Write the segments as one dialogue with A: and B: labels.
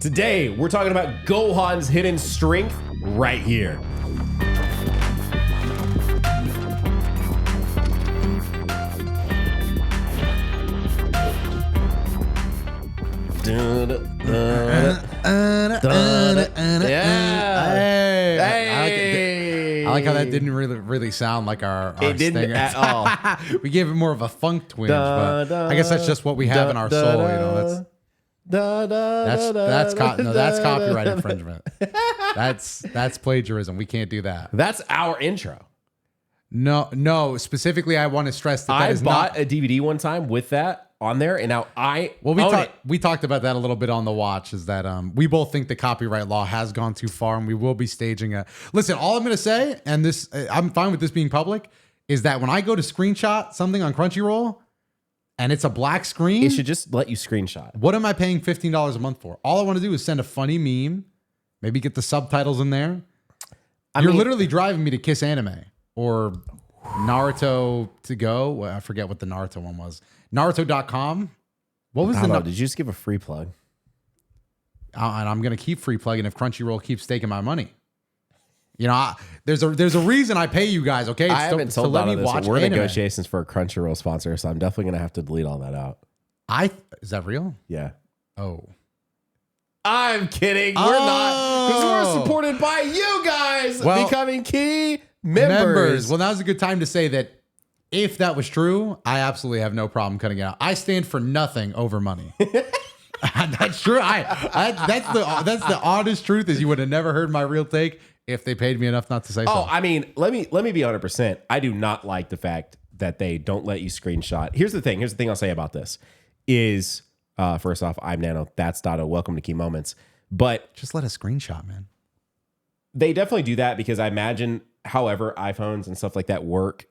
A: Today, we're talking about Gohan's hidden strength right here.
B: I like how that didn't really sound like our
A: It didn't
B: stinger.
A: at all.
B: We gave it more of a funk twinge, but I guess that's just what we have in our soul. You know, that's copyright infringement. That's plagiarism. We can't do that.
A: That's our intro.
B: No. Specifically, I want to stress that
A: I
B: is
A: bought
B: not
A: a DVD one time with that on there, and now I own it.
B: We talked about that a little bit on the watch. Is that we both think the copyright law has gone too far, and we will be staging a. Listen, all I'm going to say, and this I'm fine with this being public, is that when I go to screenshot something on Crunchyroll, and it's a black screen,
A: It should just let you screenshot.
B: what am I paying $15 a month for? All I want to do is send a funny meme, maybe get the subtitles in there. You're literally driving me to Kiss Anime or Naruto to go. Well, I forget what the Naruto one was. Naruto.com. What was
A: I don't know. Did you just give a free plug?
B: And I'm going to keep free plugging if Crunchyroll keeps taking my money. You know, there's a reason I pay you guys, okay? It's
A: I haven't told
B: let me
A: Donna this.
B: watch
A: We're in
B: anime.
A: negotiations for a Crunchyroll sponsor, so I'm definitely going to have to delete all that out.
B: Is that real?
A: Yeah.
B: Oh.
A: I'm kidding. We're not. Because we're supported by you guys becoming key members.
B: Well, now's a good time to say that if that was true, I absolutely have no problem cutting it out. I stand for nothing over money. That's true. That's the honest truth. Is you would have never heard my real take if they paid me enough not to say so.
A: Oh, I mean, let me be 100%. I do not like the fact that they don't let you screenshot. Here's the thing I'll say about this is, first off, I'm Nano. That's Doto. Welcome to Key Moments. But
B: just let a screenshot, man.
A: They definitely do that because I imagine, however, iPhones and stuff like that work.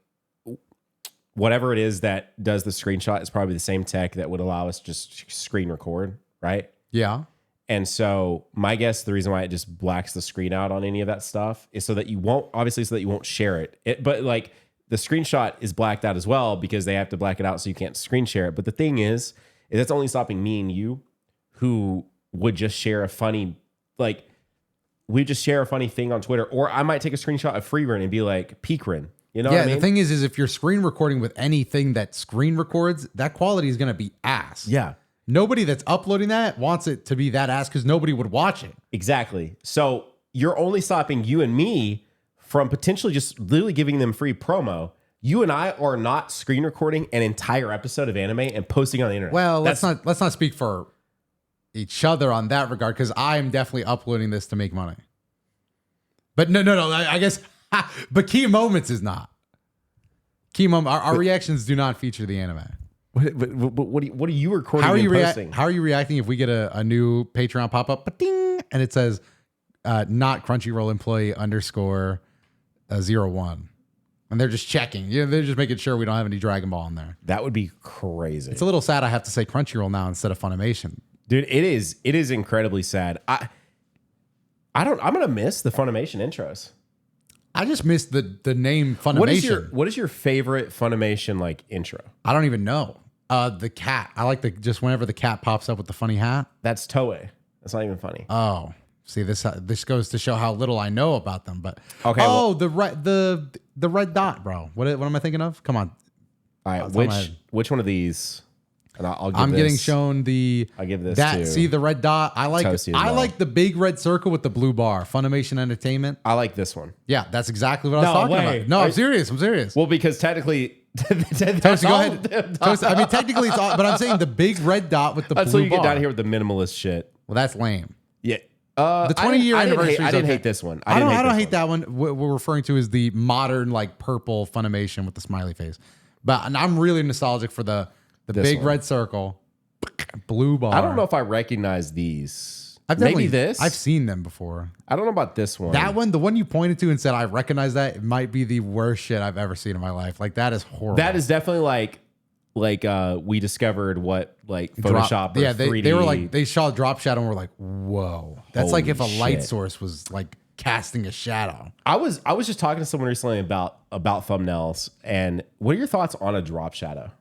A: Whatever it is that does the screenshot is probably the same tech that would allow us to just screen record, right?
B: Yeah.
A: And so my guess, the reason why it just blacks the screen out on any of that stuff is so that you won't share it. But like the screenshot is blacked out as well because they have to black it out so you can't screen share it. But the thing is that's only stopping me and you who would just share a funny, like we just share a funny thing on Twitter, or I might take a screenshot of Freerin and be like, Peakrin. You know what I mean?
B: The thing is if you're screen recording with anything that screen records, that quality is going to be ass.
A: Yeah.
B: Nobody that's uploading that wants it to be that ass because nobody would watch it.
A: Exactly. So you're only stopping you and me from potentially just literally giving them free promo. You and I are not screen recording an entire episode of anime and posting on the internet.
B: Well, let's not speak for each other on that regard because I am definitely uploading this to make money. But no. I guess, but Key Moments is not. Key Moment. Our reactions do not feature the anime.
A: What are you recording and posting?
B: How are you reacting if we get a new Patreon pop up, ding, and it says not Crunchyroll employee _ 01, and they're just checking. They're just making sure we don't have any Dragon Ball in there.
A: That would be crazy.
B: It's a little sad I have to say Crunchyroll now instead of Funimation.
A: Dude, it is incredibly sad. I'm gonna miss the Funimation intros.
B: I just missed the name Funimation.
A: What is your favorite Funimation like intro?
B: I don't even know. The cat. I like just whenever the cat pops up with the funny hat.
A: That's Toei. That's not even funny.
B: Oh, see this goes to show how little I know about them. But
A: okay.
B: Oh, the red dot, bro. What am I thinking of? Come on.
A: All right. Which one of these? And
B: I'm getting shown I'll
A: give this
B: that.
A: To
B: See the red dot. I like like the big red circle with the blue bar. Funimation Entertainment.
A: I like this one.
B: Yeah, that's exactly what I was talking about. No, I'm serious.
A: Well, because technically,
B: Toasty, go ahead. Toasty, I mean, technically, it's all, but I'm saying the big red dot with the blue bar.
A: That's when you get down here with the minimalist shit.
B: Well, that's lame.
A: Yeah.
B: The 20-year anniversary.
A: I didn't hate this one.
B: I don't hate that one. What we're referring to is the modern, like purple Funimation with the smiley face. But I'm really nostalgic for the big red circle, blue bar.
A: I don't know if I recognize these.
B: Maybe this. I've seen them before.
A: I don't know about this one.
B: That one, the one you pointed to and said I recognize that, it might be the worst shit I've ever seen in my life. Like that is horrible.
A: That is definitely like we discovered what like Photoshop or 3D.
B: They were like they saw drop shadow and were like, whoa. That's like if a light source was like casting a shadow.
A: I was just talking to someone recently about thumbnails, and what are your thoughts on a drop shadow?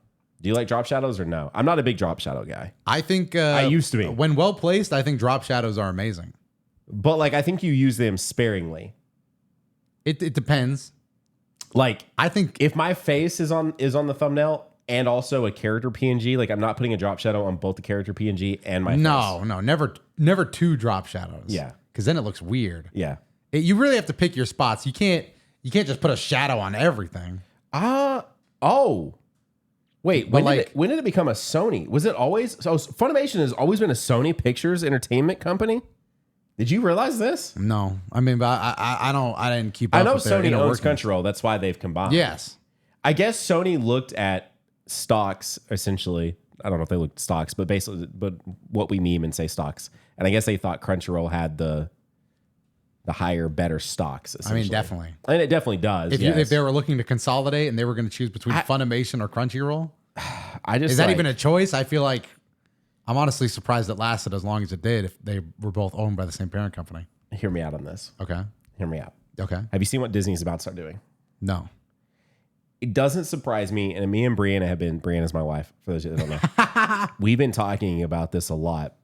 A: Do you like drop shadows or no? I'm not a big drop shadow guy.
B: I think
A: I used to be.
B: When well placed, I think drop shadows are amazing.
A: But like I think you use them sparingly.
B: It depends.
A: Like
B: I think
A: if my face is on the thumbnail and also a character PNG, like I'm not putting a drop shadow on both the character PNG and my face.
B: No, never two drop shadows.
A: Yeah.
B: Because then it looks weird.
A: Yeah.
B: You really have to pick your spots. You can't just put a shadow on everything.
A: Wait, when did it become a Sony? Was it always so? Funimation has always been a Sony Pictures entertainment company. Did you realize this?
B: No, I mean, but I didn't keep up.
A: I know
B: with their
A: Sony owns
B: workings.
A: Crunchyroll. That's why they've combined.
B: Yes,
A: I guess Sony looked at stocks essentially. I don't know if they looked at stocks, but basically, what we meme and say stocks. And I guess they thought Crunchyroll had the higher, better stocks.
B: I mean, definitely.
A: And it definitely does.
B: If they were looking to consolidate and they were going to choose between Funimation or Crunchyroll, is that even a choice? I feel like I'm honestly surprised it lasted as long as it did if they were both owned by the same parent company.
A: Hear me out on this.
B: Okay.
A: Hear me out.
B: Okay.
A: Have you seen what Disney's about to start doing?
B: No.
A: It doesn't surprise me, and me and Brianna have been. Brianna's my wife. For those that don't know, we've been talking about this a lot.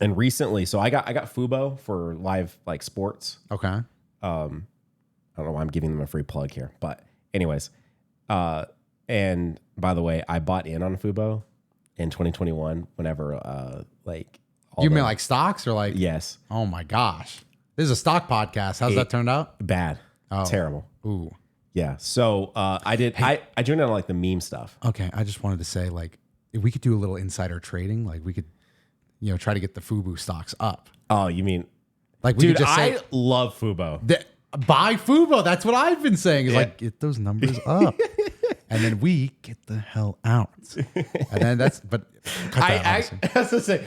A: And recently, so I got Fubo for live like sports.
B: Okay.
A: I don't know why I'm giving them a free plug here, but anyways, and by the way, I bought in on Fubo in 2021. Whenever
B: you mean like stocks or like
A: yes?
B: Oh my gosh, this is a stock podcast. How's that turned out?
A: Bad, terrible.
B: Ooh.
A: Yeah. So I did. I joined on like the meme stuff.
B: Okay. I just wanted to say like if we could do a little insider trading, like we could, try to get the Fubo stocks up.
A: Oh, you mean
B: like we
A: dude?
B: could just say,
A: I love Fubo.
B: Buy Fubo. That's what I've been saying. Is like get those numbers up, and then we get the hell out. And then that's cut that,
A: I was to say,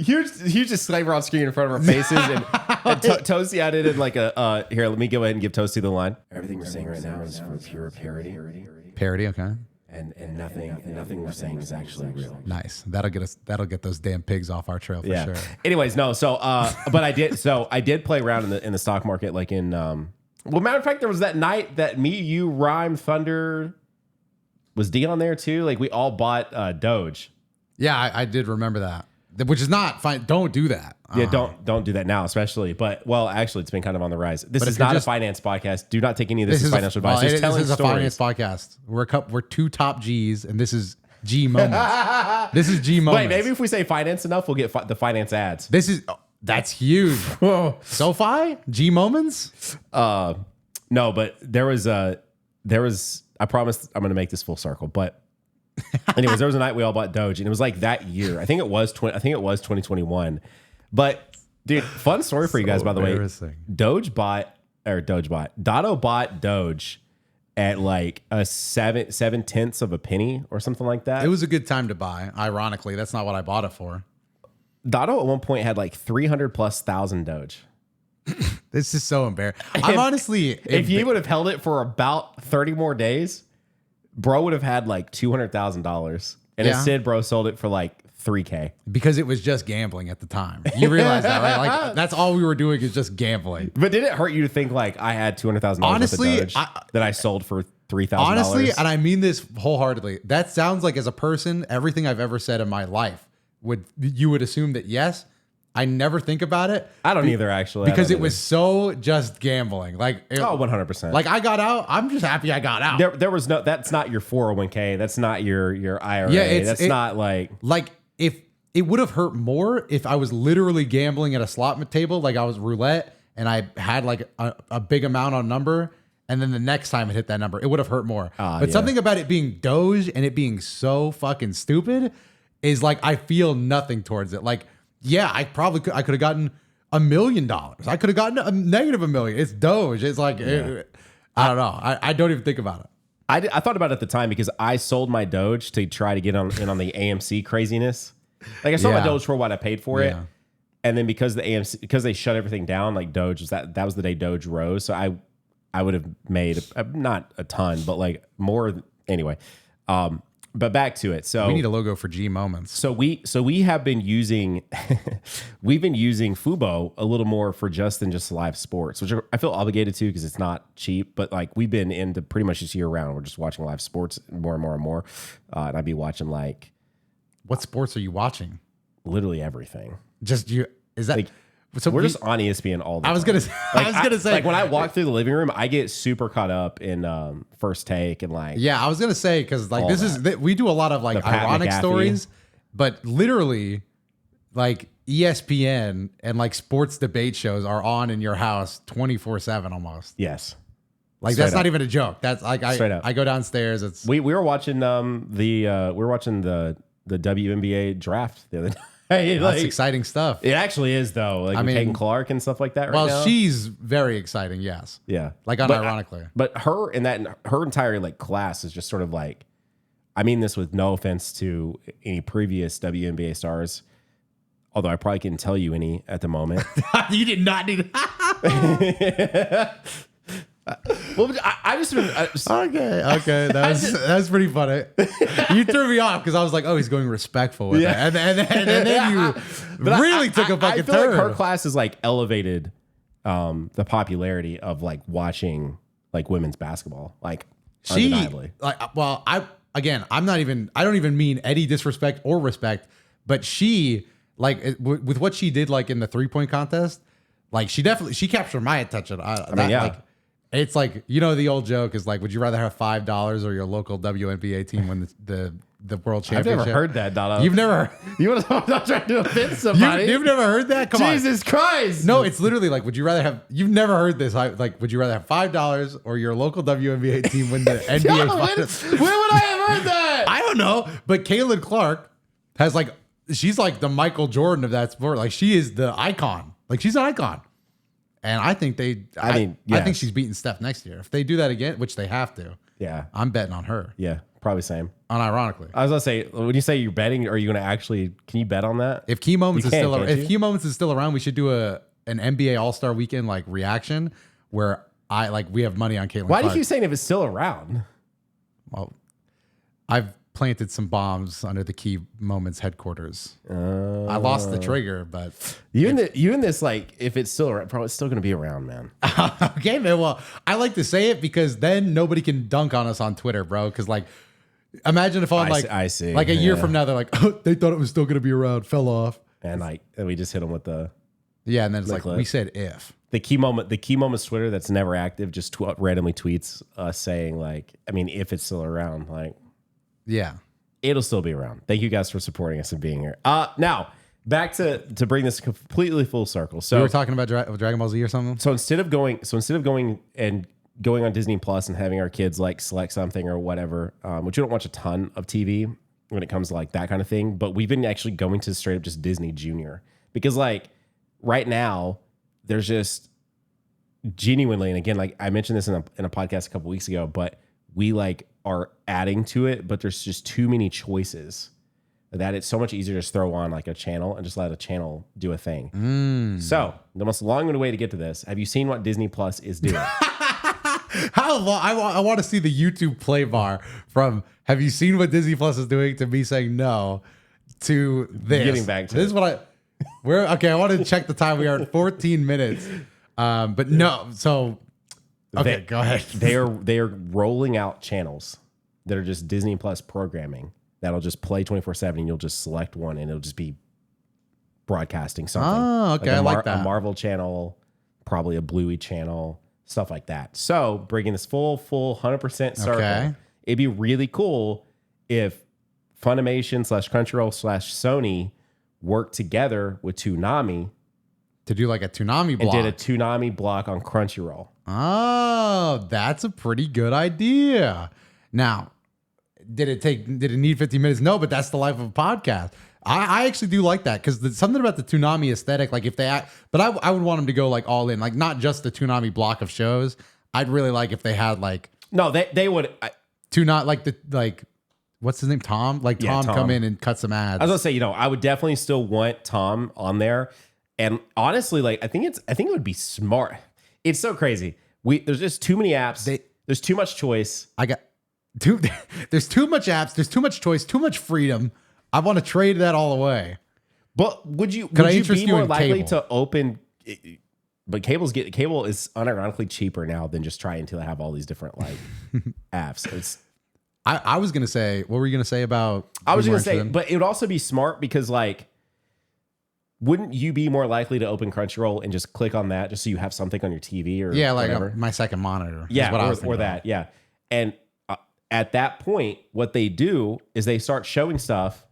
A: here's just sniper on screen in front of our faces, and Toasty added in like a here. Let me go ahead and give Toasty the line. Everything we're saying right now is for pure parody.
B: Parody, okay.
A: And nothing we're saying is actually real.
B: Nice. That'll get those damn pigs off our trail for sure.
A: Anyways, no. So, but I did play around in the stock market, like in matter of fact, there was that night that me, you, Rhyme, Thunder, was D on there too. Like we all bought Doge.
B: Yeah, I did remember that. Which is not fine. Don't do that.
A: Yeah, don't do that now, especially. But actually, it's been kind of on the rise. This is not a finance podcast. Do not take any of this as financial advice. This is a finance
B: podcast. We're two top G's, and this is G moments. This is G moments.
A: Wait, maybe if we say finance enough, we'll get the finance ads.
B: That's huge. SoFi G moments.
A: No, but there was. I promise I'm going to make this full circle, but. Anyways, there was a night we all bought Doge, and it was like that year. I think it was 2021. But dude, fun story for you guys, by the way. Doto bought Doge at like a 7/10 of a penny or something like that.
B: It was a good time to buy. Ironically, that's not what I bought it for.
A: Doto at one point had like 300,000+ Doge.
B: This is so embarrassing. I'm honestly,
A: if you would have held it for about 30 more days, bro would have had like $200,000, and instead, bro sold it for like $3K
B: because it was just gambling at the time. You realize that, right? Like that's all we were doing is just gambling.
A: But did it hurt you to think like I had $200,000
B: honestly
A: worth of Doge that I sold for $3,000?
B: Honestly, and I mean this wholeheartedly. That sounds like, as a person, everything I've ever said in my life you would assume that yes. I never think about it.
A: I don't either, actually.
B: Because it was so just gambling. Like
A: 100%.
B: Like I got out. I'm just happy I got out.
A: There was no. That's not your 401k. That's not your IRA.
B: Yeah,
A: that's not like
B: if it would have hurt more if I was literally gambling at a slot table, like I was roulette, and I had like a big amount on a number, and then the next time it hit that number, it would have hurt more. But something about it being Doge and it being so fucking stupid is like I feel nothing towards it. Like. Yeah, I could have gotten $1 million. I could have gotten a negative $1 million. It's Doge. It's like, I don't know. I don't even think about it.
A: I thought about it at the time because I sold my Doge to try to get in on the AMC craziness. Like I sold my Doge for what I paid for it. And then because they shut everything down, like Doge was that was the day Doge rose. So I would have made not a ton, but like more anyway. But back to it. So
B: we need a logo for G Moments.
A: So we have been using we've been using Fubo a little more for just than just live sports, which I feel obligated to because it's not cheap. But like we've been into pretty much just year round. We're just watching live sports more and more and more. And I'd be watching like,
B: what sports are you watching?
A: Literally everything.
B: Just you? Is that?
A: Like, so we're just on ESPN all the time.
B: I was gonna say
A: like when I walk through the living room, I get super caught up in First Take and like
B: I was gonna say because like we do a lot of like ironic stories, but literally like ESPN and like sports debate shows are on in your house 24/7 almost.
A: Yes,
B: like that's not even a joke. That's like I go downstairs. It's
A: we were watching the WNBA draft the other day. Hey,
B: that's exciting stuff.
A: It actually is though. Like Peyton Clark and stuff like that. Right now.
B: She's very exciting. Yes.
A: Yeah.
B: Like unironically.
A: But her entire like class is just sort of like, I mean this with no offense to any previous WNBA stars, although I probably couldn't tell you any at the moment.
B: You did not need.
A: Well, I just
B: okay. That's pretty funny. You threw me off because I was like, oh, he's going respectful with it, and then you really took a fucking turn.
A: Like her class is like elevated the popularity of like watching like women's basketball, like undeniably.
B: I don't even mean any disrespect or respect, but she like with what she did like in the 3-point contest, like she captured my attention. Like, it's like, you know, the old joke is like, would you rather have $5 or your local WNBA team win the world championship?
A: I've never heard that, Dono.
B: You've never heard.
A: I'm not trying to offend somebody.
B: You've never heard that? Come on.
A: Jesus Christ.
B: No, it's literally like, would you rather have, you've never heard this. Like, would you rather have $5 or your local WNBA team win the NBA finals?
A: When would I have heard that?
B: I don't know. But Caitlin Clark has like, she's like the Michael Jordan of that sport. Like she is the icon. Like she's an icon. And I think I think she's beating Steph next year. If they do that again, which they have to.
A: Yeah.
B: I'm betting on her.
A: Yeah, probably same.
B: Unironically.
A: I was going to say, when you say you're betting, are you going to actually, can you bet on that?
B: If Key Moments is still around, we should do an NBA All-Star Weekend like reaction where we have money on Caitlin
A: Why
B: Clark.
A: do you keep saying if it's still around?
B: Well, I've planted some bombs under the Key Moments headquarters. I lost the trigger, but
A: you in this like if it's still around, probably still going to be around, man.
B: Okay, man. Well, I like to say it because then nobody can dunk on us on Twitter, bro. Because like, imagine if I see like a year from now they're like, oh, they thought it was still going to be around, fell off,
A: and we just hit them with the
B: and then it's like we said if
A: the key moments Twitter that's never active just randomly tweets us saying like, I mean, if it's still around, like.
B: Yeah.
A: It'll still be around. Thank you guys for supporting us and being here. Now, back to bring this completely full circle. So
B: we were talking about Dragon Ball Z or something?
A: So instead of going on Disney Plus and having our kids like select something or whatever, which we don't watch a ton of TV when it comes to like that kind of thing, but we've been actually going to straight up just Disney Junior. Because like right now, there's just genuinely, and again, like I mentioned this in a podcast a couple weeks ago, but we like are adding to it, but there's just too many choices that it's so much easier to just throw on like a channel and just let a channel do a thing. So the most long-winded way to get to this, have you seen what Disney Plus is doing?
B: How long? I want to see the YouTube play bar from have you seen what Disney Plus is doing to me saying no to this.
A: Getting back to
B: this is what I want to check the time. We are at 14 minutes. But no, so okay, go ahead.
A: They are rolling out channels that are just Disney Plus programming that'll just play 24/7 and you'll just select one and it'll just be broadcasting something.
B: Oh, okay. I like that.
A: A Marvel channel, probably a Bluey channel, stuff like that. So bringing this full 100% circle.
B: Okay.
A: It'd be really cool if Funimation /Crunchyroll /Sony worked together with Toonami
B: to do like a Toonami block.
A: And did a Toonami block on Crunchyroll.
B: Oh, that's a pretty good idea. Now, did it need 50 minutes? No, but that's the life of a podcast. I actually do like that because there's something about the Toonami aesthetic. Like if they act, but I would want them to go like all in, like not just the Toonami block of shows. I'd really like if they had like
A: they would
B: what's his name, Tom? Like Tom come in and cut some ads.
A: I was gonna say, I would definitely still want Tom on there. And honestly, like I think it would be smart. It's so crazy. There's just too many apps. There's too much choice.
B: There's too much apps. There's too much choice. Too much freedom. I want to trade that all away.
A: But would you
B: interest
A: be
B: you
A: more
B: in
A: likely
B: cable?
A: to open? But cable is unironically cheaper now than just trying to have all these different like apps. It's
B: I was gonna say, what were you gonna say about?
A: I was gonna say, but it would also be smart because like, wouldn't you be more likely to open Crunchyroll and just click on that just so you have something on your TV or
B: yeah, like
A: whatever?
B: my second monitor.
A: Yeah,
B: is what I was thinking
A: or that. Yeah, and at that point, what they do is they start showing stuff.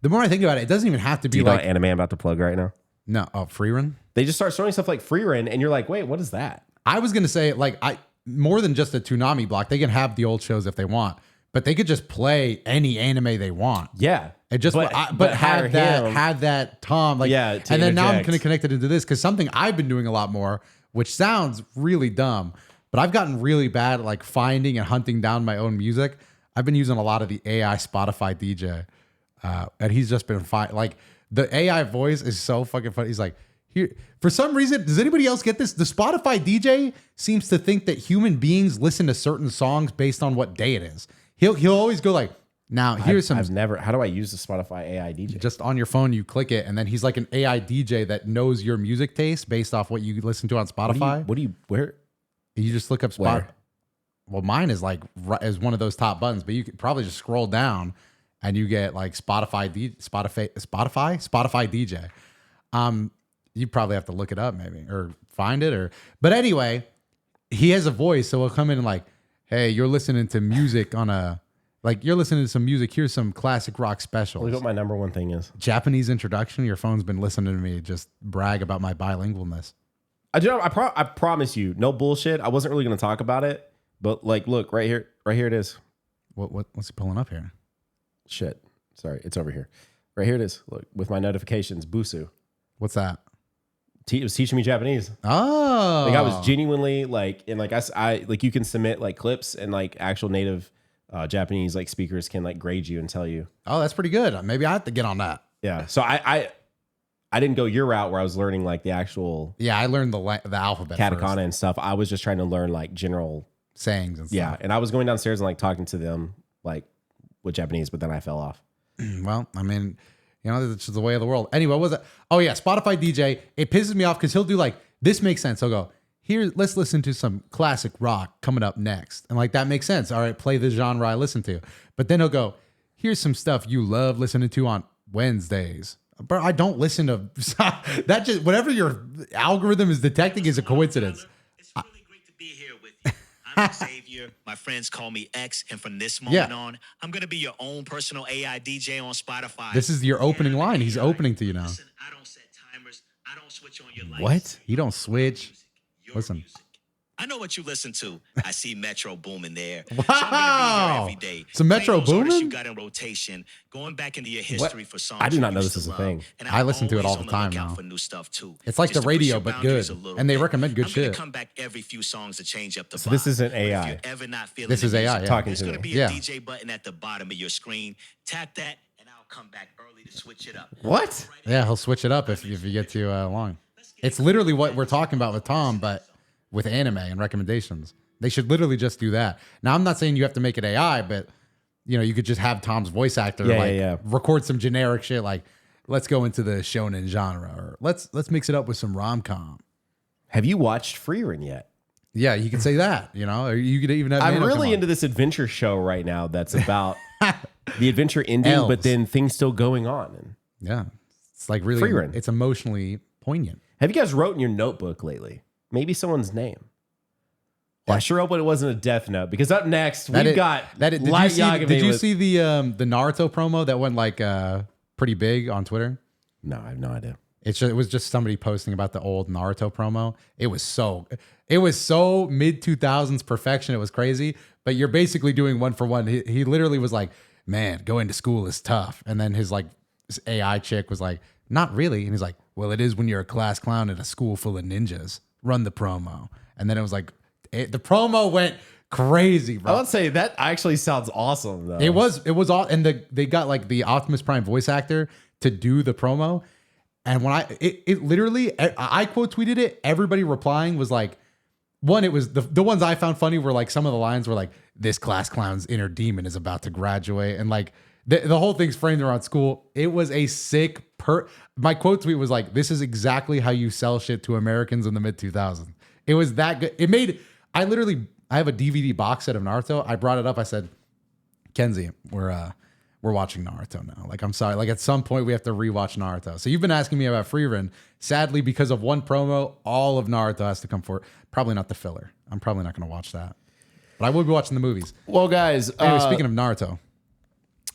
B: The more I think about it, it doesn't even have to be
A: Do you know
B: like
A: what anime I'm about to plug right now?
B: no free run.
A: They just start showing stuff like free run, and you're like, wait, what is that?
B: I was gonna say like more than just a Toonami block. They can have the old shows if they want, but they could just play any anime they want.
A: Yeah,
B: It just but had that Tom like
A: yeah,
B: and then now I'm
A: interject.
B: gonna connect it into this because something I've been doing a lot more, which sounds really dumb, but I've gotten really bad at like finding and hunting down my own music. I've been using a lot of the AI Spotify DJ, and he's just been fine. Like the AI voice is so fucking funny. He's like, here for some reason, does anybody else get this? The Spotify DJ seems to think that human beings listen to certain songs based on what day it is. He'll always go like, now here's some.
A: I've never. How do I use the Spotify AI DJ?
B: Just on your phone, you click it, and then he's like an AI DJ that knows your music taste based off what you listen to on Spotify.
A: Where?
B: You just look up
A: Where?
B: Well, mine is like is one of those top buttons, but you could probably just scroll down and you get like Spotify DJ. You probably have to look it up maybe or find it but anyway, he has a voice, so he'll come in and like, hey, you're listening to music you're listening to some music. Here's some classic rock specials.
A: Look what my number one thing is.
B: Japanese introduction. Your phone's been listening to me just brag about my bilingualness.
A: I promise you, no bullshit. I wasn't really going to talk about it, but like, look right here it is.
B: What's he pulling up here?
A: Shit, sorry, it's over here. Right here it is. Look with my notifications. Busu.
B: What's that?
A: It was teaching me Japanese.
B: Oh,
A: Like I was genuinely like, and like I like you can submit like clips and like actual native Japanese like speakers can like grade you and tell you.
B: Oh, that's pretty good. Maybe I have to get on that.
A: Yeah. So I didn't go your route where I was learning like the actual
B: Yeah, I learned the alphabet
A: katakana
B: first.
A: and stuff. I was just trying to learn like general
B: Sayings and stuff.
A: Yeah, and I was going downstairs and like talking to them like with Japanese, but then I fell off.
B: Well, I mean, you know, it's just the way of the world. Anyway, what was it? Oh yeah, Spotify DJ. It pisses me off because he'll do like, this makes sense. He'll go, here, let's listen to some classic rock coming up next. And like, that makes sense. All right, play the genre I listen to. But then he'll go, here's some stuff you love listening to on Wednesdays. Bro, I don't listen to that. Just whatever your algorithm is detecting is a coincidence.
C: It's really great to be here with you. I'm Xavier. My friends call me X, and from this moment on, I'm gonna be your own personal AI DJ on Spotify.
B: This is your opening line. He's opening to you now.
C: Listen, I don't set timers. I don't switch on your lights.
B: What? You don't switch.
C: Your
B: Listen.
C: music. I know what you listen to. I see Metro booming there.
B: Wow.
C: So I'm gonna be here every day.
B: So Metro
C: Playing those artists
B: booming?
C: You got in rotation, going back into your history for songs.
A: I did
C: you
A: not know
C: used
A: this
C: to
A: was a
C: love.
A: thing.
C: And
B: I
C: I'm
B: listen to it all
C: always
B: the
C: on
B: time
C: lookout
B: now.
C: for new stuff too.
B: It's like
C: Just
B: the
C: to push
B: radio,
C: your
B: but
C: boundaries
B: good.
C: a little
B: And they
C: bit.
B: recommend good
C: I'm gonna
B: shit.
C: come back every few songs to change up the
A: So this
C: vibe.
A: isn't
C: Or
A: AI.
C: If you're ever not feeling
B: This
C: the
B: is AI,
C: music,
B: yeah.
A: Talking
C: there's
A: to
C: gonna
A: me.
C: be
B: Yeah.
C: a DJ button at the bottom of your screen. Tap that, and I'll come back early to switch it up.
A: What?
B: Yeah, he'll switch it up if you get too long. It's literally what we're talking about with Tom, but with anime and recommendations. They should literally just do that. Now, I'm not saying you have to make it AI, but you know, you could just have Tom's voice actor record some generic shit like, let's go into the shonen genre, or let's mix it up with some rom-com.
A: Have you watched Freerun yet?
B: Yeah, you could say that, you know, or you could even have
A: I'm
B: Nano come
A: really
B: on.
A: into this adventure show right now that's about the adventure ending,
B: Elves.
A: but then things still going on. And
B: Yeah. It's like really,
A: Freerun.
B: it's emotionally poignant.
A: have you guys wrote in your notebook lately? Maybe someone's name. Well, I sure hope it wasn't a Death Note, because up next we've got
B: Did
A: Light
B: you
A: Yagami with-
B: see the Naruto promo that went like pretty big on Twitter?
A: No, I have no idea.
B: It was just somebody posting about the old Naruto promo. It was so mid 2000s perfection. It was crazy. But you're basically doing one for one. He literally was like, "Man, going to school is tough." And then his AI chick was like, "Not really." And he's like, "Well, it is when you're a class clown at a school full of ninjas. Run the promo." And then it was like, the promo went crazy, bro.
A: I would say that actually sounds awesome, though.
B: It was all, and they got like the Optimus Prime voice actor to do the promo. And when it literally, I quote tweeted it, everybody replying was like, one, it was the ones I found funny were like, some of the lines were like, this class clown's inner demon is about to graduate. And like the whole thing's framed around school. It was a sick my quote tweet was like, this is exactly how you sell shit to Americans in the mid 2000s. It was that good. I have a DVD box set of Naruto. I brought it up. I said, Kenzie, we're watching Naruto now. Like, I'm sorry. Like, at some point we have to rewatch Naruto. So you've been asking me about Freerun. Sadly, because of one promo, all of Naruto has to come forward. Probably not the filler. I'm probably not going to watch that. But I will be watching the movies.
A: Well, guys.
B: Anyway, speaking of Naruto.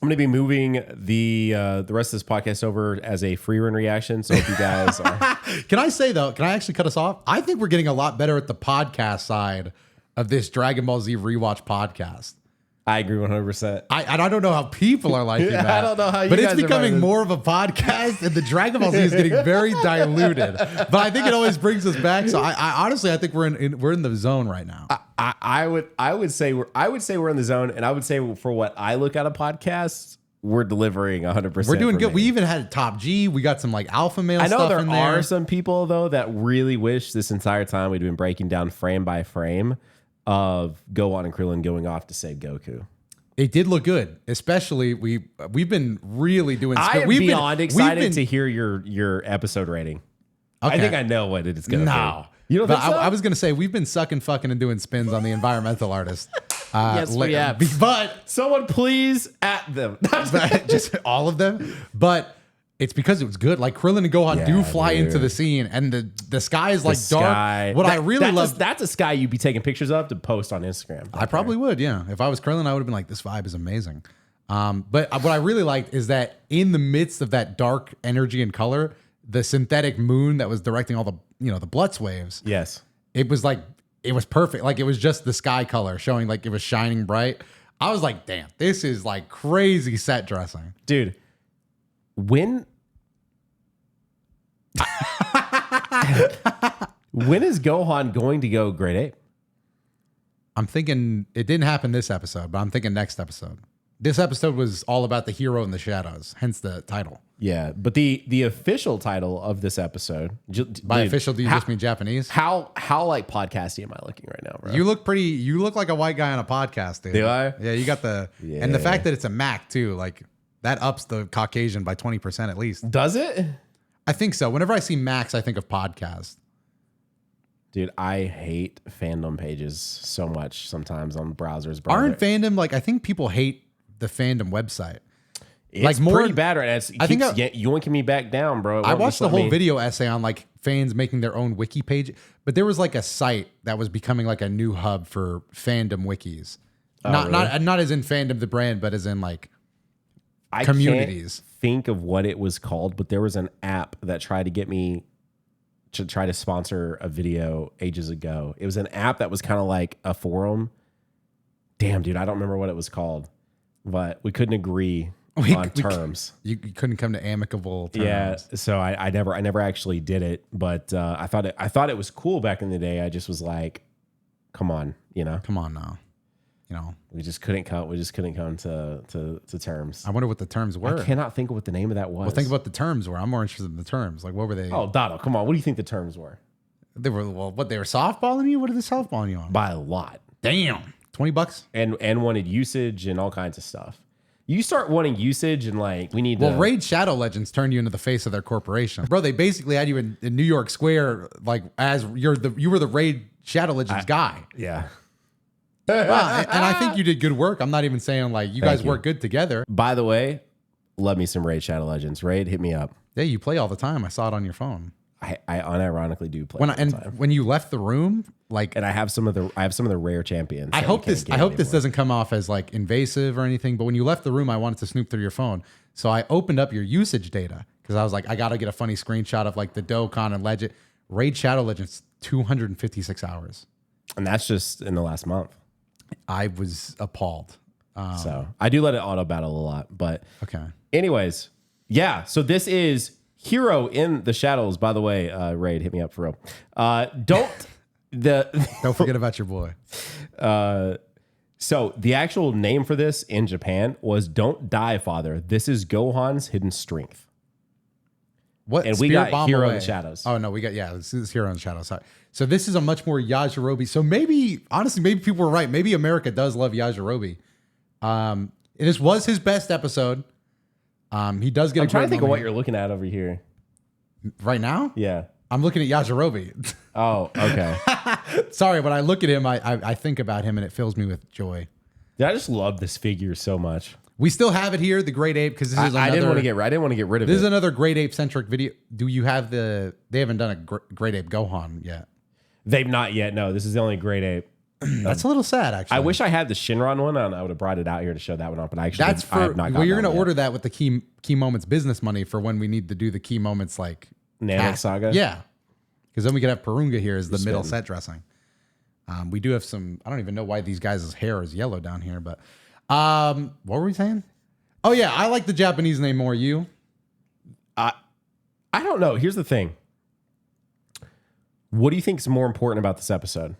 A: I'm going to be moving the rest of this podcast over as a Freerun reaction. So if you guys are...
B: Can I say, though, can I actually cut us off? I think we're getting a lot better at the podcast side of this Dragon Ball Z rewatch podcast.
A: I agree 100%.
B: I don't know how people are liking that.
A: I don't know how you
B: but
A: guys
B: it's
A: are
B: becoming more of a podcast, and the Dragon Ball Z is getting very diluted. But I think it always brings us back. So I honestly, I think we're in the zone right now.
A: I would say we're in the zone, and I would say for what I look at a podcast, we're delivering 100%.
B: We're doing good. We even had Top G. We got some like alpha male
A: I know
B: stuff
A: there
B: in there.
A: are some people though that really wish this entire time we'd been breaking down frame by frame of Gohan and Krillin going off to save Goku.
B: It did look good, especially we've been really doing.
A: I am beyond excited to hear your episode rating. Okay. I think I know what it is going to be. You don't think so?
B: I was going to say we've been sucking, fucking, and doing spins on the environmental artist.
A: Yes, we have.
B: But
A: someone please at them,
B: just all of them. But it's because it was good. Like Krillin and Gohan do fly into the scene, and the sky is like dark. What I really love,
A: that's a sky you'd be taking pictures of to post on Instagram.
B: I probably would, yeah. If I was Krillin, I would have been like, this vibe is amazing. But what I really liked is that in the midst of that dark energy and color, the synthetic moon that was directing all the the Blutz waves.
A: Yes,
B: it was like it was perfect. Like it was just the sky color showing like it was shining bright. I was like, damn, this is like crazy set dressing,
A: dude. When is Gohan going to go grade 8?
B: I'm thinking it didn't happen this episode, but I'm thinking next episode. This episode was all about the hero in the shadows, hence the title.
A: Yeah, but the official title of this episode,
B: by official, do you just mean Japanese?
A: How like podcasty am I looking right now, bro?
B: You look like a white guy on a podcast, dude.
A: Do I?
B: Yeah, you got and the fact that it's a Mac too, like that ups the Caucasian by 20% at least.
A: Does it?
B: I think so. Whenever I see Macs, I think of podcast.
A: Dude, I hate fandom pages so much sometimes on browsers. Bro.
B: Aren't fandom like? I think people hate the fandom website.
A: It's
B: like
A: pretty bad right now. It keeps yoinking me back down, bro.
B: I watched the whole video essay on like fans making their own wiki page, but there was like a site that was becoming like a new hub for fandom wikis. Not as in fandom the brand, but as in like communities.
A: Can't think of what it was called, but there was an app that tried to get me to try to sponsor a video ages ago. It was an app that was kind of like a forum. Damn, dude, I don't remember what it was called, but we couldn't agree on terms.
B: You couldn't come to amicable terms.
A: Yeah, so I never actually did it, but I thought it was cool back in the day. I just was like, come on now. We just couldn't come to terms.
B: I wonder what the terms were.
A: I cannot think of what the name of that was.
B: Well, think about the terms were. I'm more interested in the terms. Like, what were they?
A: Oh, Doto, come on. What do you think the terms were?
B: They were they were softballing you. What did they softballing you on?
A: By a lot.
B: Damn, $20
A: and wanted usage and all kinds of stuff. You start wanting usage and like we need.
B: Well, Raid Shadow Legends turned you into the face of their corporation, bro. They basically had you in New York Square, like as you were the Raid Shadow Legends guy.
A: Yeah.
B: And I think you did good work. I'm not even saying like you guys work good together.
A: By the way, love me some Raid Shadow Legends. Raid, hit me up.
B: Yeah, you play all the time. I saw it on your phone.
A: I unironically do play all the time.
B: When you left the room, like,
A: and I have some of the rare champions.
B: I hope this doesn't come off as like invasive or anything. But when you left the room, I wanted to snoop through your phone, so I opened up your usage data because I was like, I got to get a funny screenshot of like the Dokkan and Legend. Raid Shadow Legends 256 hours,
A: and that's just in the last month.
B: I was appalled.
A: So I do let it auto battle a lot, but
B: okay.
A: Anyways, yeah. So this is Hero in the Shadows. By the way, Raid, hit me up for real. Don't
B: forget about your boy.
A: So the actual name for this in Japan was "Don't Die, Father. This is Gohan's hidden strength."
B: What?
A: And we
B: Spirit
A: got
B: Bomb
A: Hero in
B: Away.
A: the Shadows.
B: Oh no, this is Hero in the Shadows. Sorry. So this is a much more Yajirobe. So maybe, honestly, maybe people were right. Maybe America does love Yajirobe. This was his best episode. He does get.
A: I'm trying to think of what you're looking at over here
B: right now.
A: Yeah,
B: I'm looking at Yajirobe.
A: Oh, okay.
B: Sorry, when I look at him, I think about him and it fills me with joy.
A: Yeah, I just love this figure so much.
B: We still have it here, the Great Ape, because this is another.
A: I didn't want to get rid of it.
B: This is another Great Ape centric video. Do you have the? They haven't done a Great Ape Gohan yet.
A: They've not yet. No, this is the only Great Ape.
B: That's a little sad, actually.
A: I wish I had the Shinron one, and I would have brought it out here to show that one off. But I actually,
B: That's for.
A: I have not
B: Well, you're
A: going to
B: order that with the key moments business money for when we need to do the key moments like
A: Namek Saga.
B: Yeah, because then we could have Purunga here as the middle set dressing. We do have some. I don't even know why these guys' hair is yellow down here, but what were we saying? Oh yeah, I like the Japanese name more. You?
A: I don't know. Here's the thing. What do you think is more important about this episode?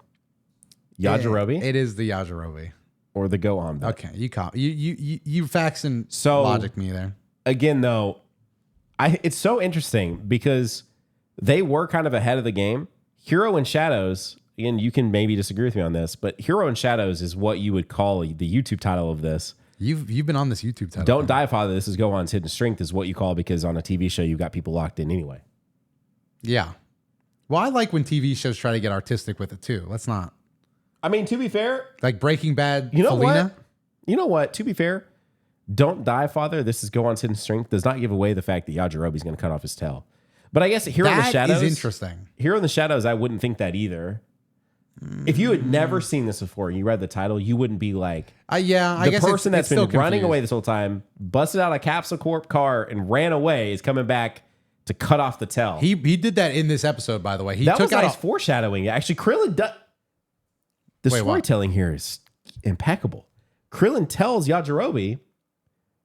A: Yajirobe?
B: It is the Yajirobe.
A: Or the Gohan bit?
B: Okay, you facts and logic me there.
A: Again, though, it's so interesting because they were kind of ahead of the game. Hero in Shadows, again, you can maybe disagree with me on this, but Hero in Shadows is what you would call the YouTube title of this.
B: You've been on this YouTube title.
A: Don't Die Father, this is Gohan's Hidden Strength is what you call because on a TV show you've got people locked in anyway.
B: Yeah. Well, I like when TV shows try to get artistic with it too. Let's not.
A: I mean, to be fair,
B: like Breaking Bad.
A: You know
B: Felina?
A: what? You know what? To be fair, Don't Die Father, this is Gohan's Hidden Strength does not give away the fact that Yajirobe is going to cut off his tail. But I guess Hero in the Shadows
B: is interesting.
A: Hero in the Shadows, I wouldn't think that either. If you had never seen this before and you read the title, you wouldn't be like,
B: I guess
A: the person that's been running
B: confused.
A: away this whole time, busted out a Capsule Corp car and ran away is coming back to cut off the tail.
B: He did that in this episode, by the way. He
A: that
B: took
A: was
B: out
A: nice foreshadowing. Actually, Krillin does. The storytelling here is impeccable. Krillin tells Yajirobe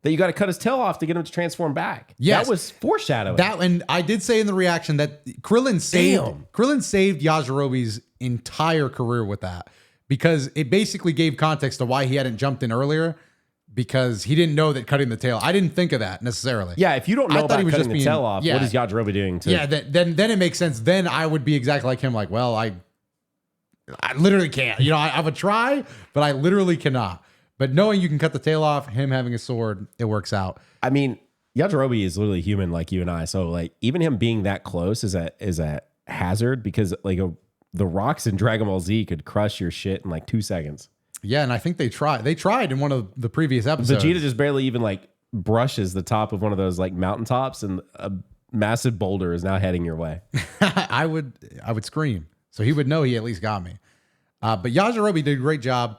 A: that you got to cut his tail off to get him to transform back.
B: Yes.
A: That was foreshadowing.
B: And I did say in the reaction that Krillin saved Yajirobe's entire career with that because it basically gave context to why he hadn't jumped in earlier because he didn't know that cutting the tail. I didn't think of that necessarily.
A: Yeah, if you don't know about cutting the tail off,
B: yeah.
A: what is Yajirobe doing to?
B: Yeah, then it makes sense. Then I would be exactly like him. Like, well, I literally can't. You know, I would try, but I literally cannot. But knowing you can cut the tail off, him having a sword, it works out.
A: I mean, Yajirobe is literally human like you and I. So like even him being that close is a hazard because like the rocks in Dragon Ball Z could crush your shit in like 2 seconds.
B: Yeah, and I think they tried. They tried in one of the previous episodes.
A: Vegeta just barely even like brushes the top of one of those like mountaintops, and a massive boulder is now heading your way.
B: I would scream. So he would know he at least got me. But Yajirobe did a great job.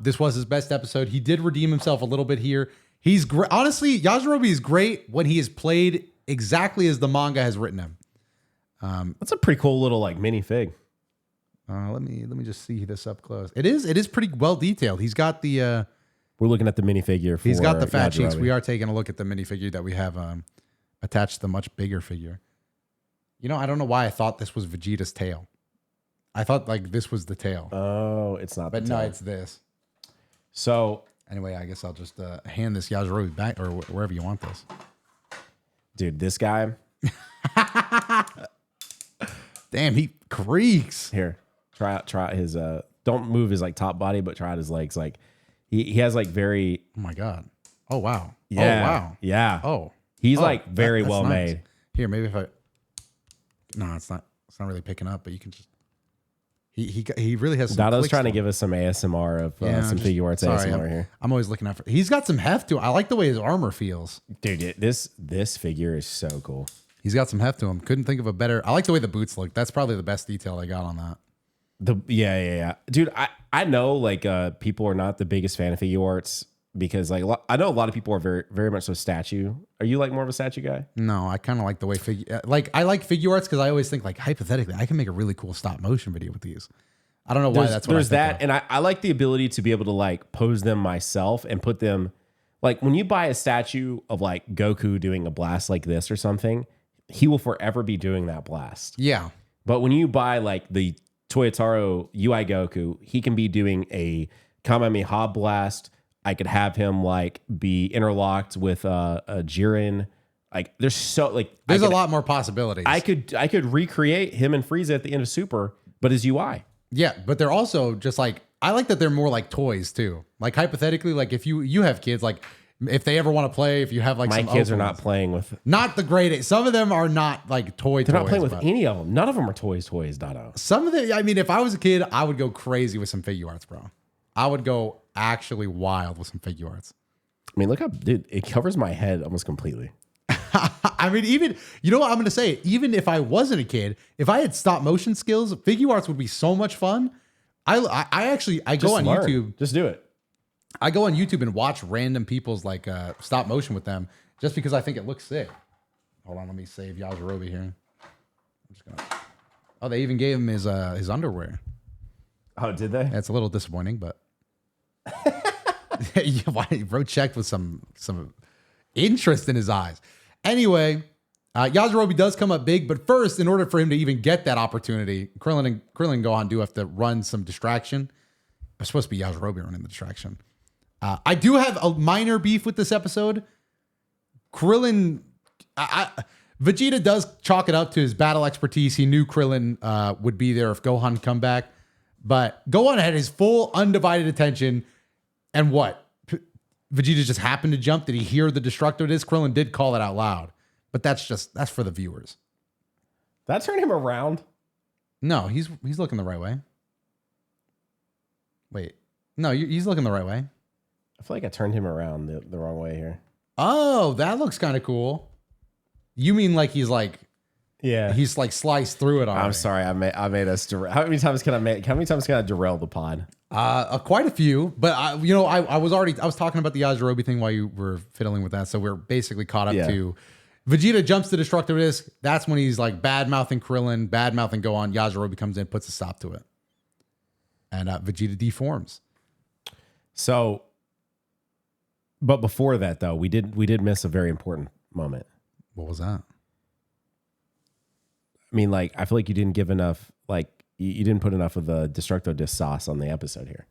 B: This was his best episode. He did redeem himself a little bit here. He's great. Honestly, Yajirobe is great when he is played exactly as the manga has written him.
A: That's a pretty cool little like minifig.
B: Let me just see this up close. It is pretty well detailed. He's got the
A: we're looking at the minifigure.
B: He's got the fat cheeks. We are taking a look at the minifigure that we have attached to the much bigger figure. You know, I don't know why I thought this was Vegeta's tail. I thought like this was the tail.
A: Oh, it's not.
B: But no, it's this.
A: So
B: anyway, I guess I'll just hand this Yajirobe back or wherever you want this.
A: Dude, this guy.
B: Damn, he creaks.
A: Here, try out his. Don't move his like top body, but try out his legs. Like he has like very.
B: Oh my god. Oh wow.
A: Yeah.
B: Oh wow.
A: Yeah.
B: Oh.
A: He's like very well
B: nice.
A: made.
B: Here, maybe if I. No, it's not. It's not really picking up, but you can just. He really has some.
A: Doto's trying to give us some ASMR of some figure arts ASMR here.
B: I'm always looking out for. He's got some heft to him. I like the way his armor feels.
A: Dude, this figure is so cool.
B: He's got some heft to him. Couldn't think of a better. I like the way the boots look. That's probably the best detail I got on that.
A: Yeah. Dude, I know like people are not the biggest fan of figure arts because like I know a lot of people are very very much so statue. Are you like more of a statue guy?
B: No, I kind of like the way I like figure arts because I always think like hypothetically I can make a really cool stop motion video with these. I don't know why that's what
A: there's
B: I think
A: that, and I like the ability to be able to like pose them myself and put them like when you buy a statue of like Goku doing a blast like this or something, he will forever be doing that blast.
B: Yeah,
A: but when you buy like the Toyotaro UI Goku, he can be doing a Kamehameha blast. I could have him like be interlocked with a Jiren Like there's so like
B: there's a lot more possibilities.
A: I could recreate him and Frieza at the end of Super, but his UI.
B: Yeah, but they're also just like, I like that they're more like toys too. Like hypothetically, like if you have kids, like if they ever want to play, if you have like
A: My
B: some
A: kids are
B: open
A: not
B: ones.
A: playing with.
B: Not the greatest. Some of them are not like toys.
A: They're not playing with any of them. None of them are toys, Doto.
B: Some of them, I mean, if I was a kid, I would go crazy with some figure arts, bro. I would go actually wild with some figure arts.
A: I mean, look how, dude, it covers my head almost completely.
B: I mean, even, you know what I'm going to say? Even if I wasn't a kid, if I had stop motion skills, figure arts would be so much fun. I go on YouTube.
A: Just do it.
B: I go on YouTube and watch random people's like stop motion with them just because I think it looks sick. Hold on, let me save Yajirobe here. I'm just gonna. Oh, they even gave him his underwear.
A: Oh, did they?
B: That's a little disappointing, but he wrote checked with some interest in his eyes. Anyway, Yajirobe does come up big, but first, in order for him to even get that opportunity, Krillin and Gohan do have to run some distraction. It's supposed to be Yajirobe running the distraction. I do have a minor beef with this episode. Krillin, Vegeta does chalk it up to his battle expertise. He knew Krillin would be there if Gohan would come back. But Gohan had his full undivided attention. And what? Vegeta just happened to jump. Did he hear the destructo disc? Krillin did call it out loud. But that's for the viewers.
A: That turned him around?
B: No, he's looking the right way. Wait. No, he's looking the right way.
A: I feel like I turned him around the wrong way here.
B: Oh, that looks kind of cool. You mean like he's like,
A: yeah,
B: he's like sliced through it already.
A: I'm sorry, I made us. How many times can I derail the pod?
B: Quite a few, but I was talking about the Yajirobe thing while you were fiddling with that, so we're basically caught up to Vegeta jumps to destructive disc. That's when he's like bad mouthing Krillin, bad mouthing Gohan. Yajirobe comes in, puts a stop to it, and Vegeta deforms.
A: So, but before that though, we did miss a very important moment.
B: What was that?
A: I mean, like, I feel like you didn't give enough, like, you didn't put enough of the Destructo Disc sauce on the episode here.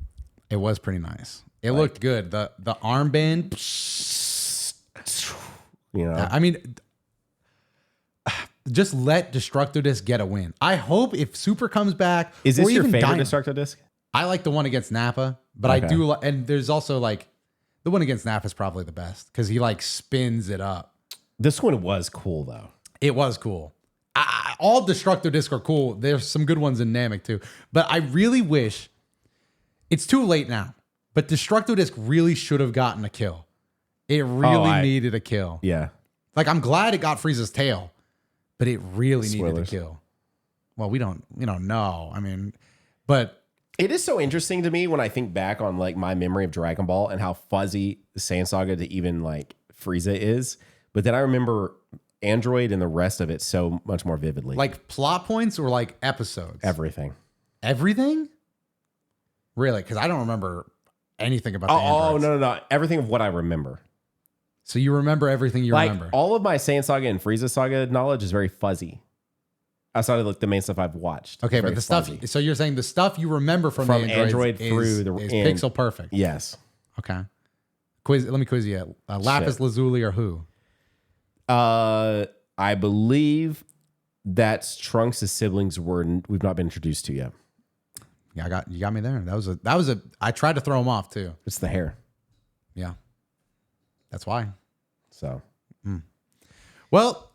B: It was pretty nice. It looked good. The armband,
A: you know.
B: I mean, just let Destructo Disc get a win. I hope if Super comes back,
A: Is this
B: or
A: your
B: even
A: favorite
B: Dino,
A: Destructo Disc?
B: I like the one against Nappa, but
A: Okay.
B: I do, and there's also like the one against Nappa is probably the best because he like spins it up.
A: This one was cool though.
B: It was cool. All Destructo Disc are cool. There's some good ones in Namek too. But I really wish, it's too late now, but Destructo Disc really should have gotten a kill. It really needed a kill.
A: Yeah.
B: Like, I'm glad it got Frieza's tail, but it really needed a
A: Spoilers.
B: kill. Well, we don't know. I mean, but
A: It is so interesting to me when I think back on like my memory of Dragon Ball and how fuzzy the Saiyan Saga to even like Frieza is. But then I remember Android and the rest of it so much more vividly.
B: like plot points or like episodes?
A: everything.
B: Everything? Really? Because I don't remember anything about the
A: Oh,
B: androids.
A: no. Everything of what I remember.
B: So you remember everything you
A: Like
B: remember?
A: all of my Saiyan Saga and Frieza Saga knowledge is very fuzzy. Outside of like the main stuff I've watched.
B: Okay,
A: It's
B: but
A: very
B: the stuff.
A: fuzzy.
B: So you're saying the stuff you remember from
A: From
B: the androids
A: Android
B: is,
A: through the
B: is
A: and-
B: pixel perfect.
A: Yes.
B: Okay. Let me quiz you. Lapis Lazuli or who?
A: I believe that's Trunks' siblings we've not been introduced to yet.
B: Yeah, you got me there. That was a. I tried to throw him off too.
A: It's the hair.
B: Yeah, that's why.
A: So
B: Well,